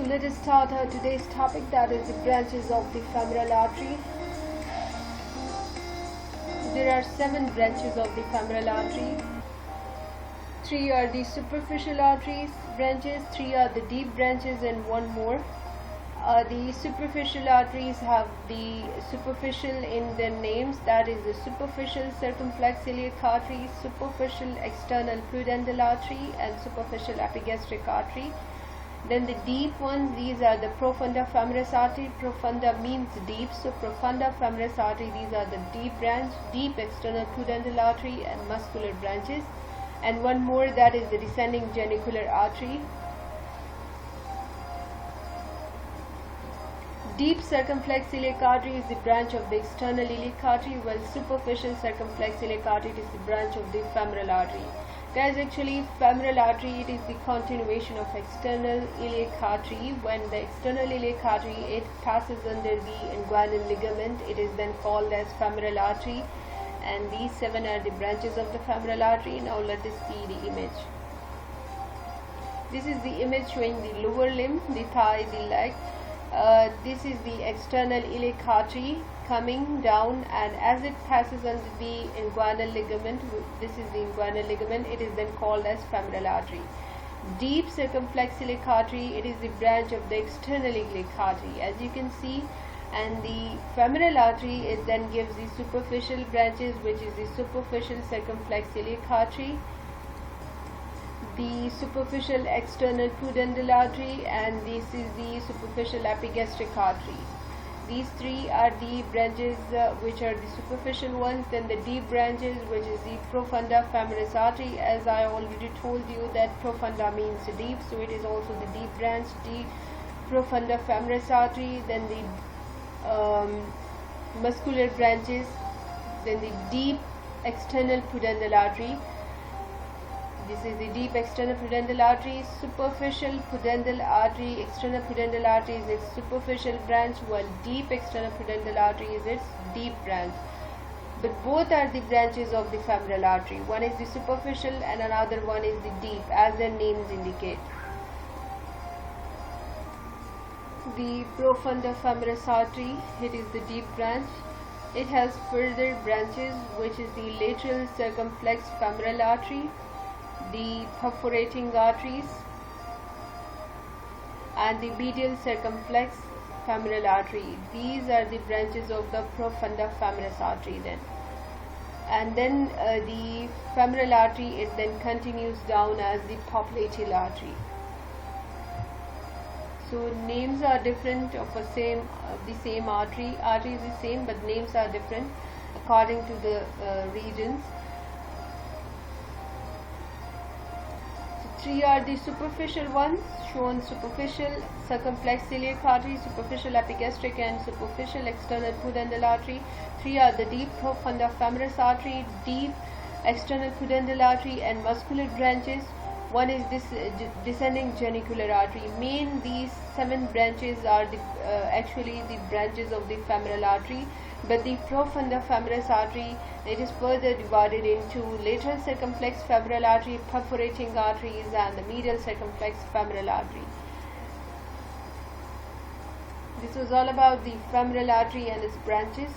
let us start our today's topic, that is the branches of the femoral artery. There are 7 branches of the femoral artery. 3 are the superficial arteries branches, 3 are the deep branches, and 1 more. The superficial arteries have the superficial in their names, that is the superficial circumflex iliac artery, superficial external pudendal artery, and superficial epigastric artery. Then the deep ones, these are the profunda femoris artery. Profunda means deep, so profunda femoris artery, these are the deep branch, deep external pudendal artery and muscular branches. And 1 more, that is the descending genicular artery. Deep circumflex iliac artery is the branch of the external iliac artery, while superficial circumflex iliac artery is the branch of the femoral artery. Guys, actually femoral artery, it is the continuation of external iliac artery. When the external iliac artery, it passes under the inguinal ligament, it is then called as femoral artery. And these 7 are the branches of the femoral artery. Now let us see the image. This is the image showing the lower limb, the thigh, the leg. This is the external iliac artery coming down, and as it passes under the inguinal ligament, this is the inguinal ligament, it is then called as femoral artery. Deep circumflex iliac artery, it is the branch of the external iliac artery, as you can see. And the femoral artery, it then gives the superficial branches, which is the superficial circumflex iliac artery, the superficial external pudendal artery, and this is the superficial epigastric artery. These 3 are the branches which are the superficial ones. Then the deep branches, which is the profunda femoris artery. As I already told you that profunda means deep, so it is also the deep branch, the profunda femoris artery. Then the muscular branches, then the deep external pudendal artery. This is the deep external pudendal artery, superficial pudendal artery. External pudendal artery is its superficial branch, while deep external pudendal artery is its deep branch. But both are the branches of the femoral artery. One is the superficial and another one is the deep, as their names indicate. The profunda femoris artery, it is the deep branch. It has further branches, which is the lateral circumflex femoral artery, the perforating arteries, and the medial circumflex femoral artery. These are the branches of the profunda femoris artery then. And then the femoral artery, it then continues down as the popliteal artery. So names are different of the same artery. Artery is the same, but names are different according to the regions. 3 are the superficial ones, shown superficial circumflex iliac artery, superficial epigastric, and superficial external pudendal artery. 3 are the deep profunda femoris artery, deep external pudendal artery, and muscular branches. 1 is this descending genicular artery. These 7 branches are actually the branches of the femoral artery, but the profunda femoris artery, it is further divided into lateral circumflex femoral artery, perforating arteries, and the medial circumflex femoral artery. This was all about the femoral artery and its branches.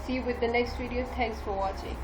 See you with the next video. Thanks for watching.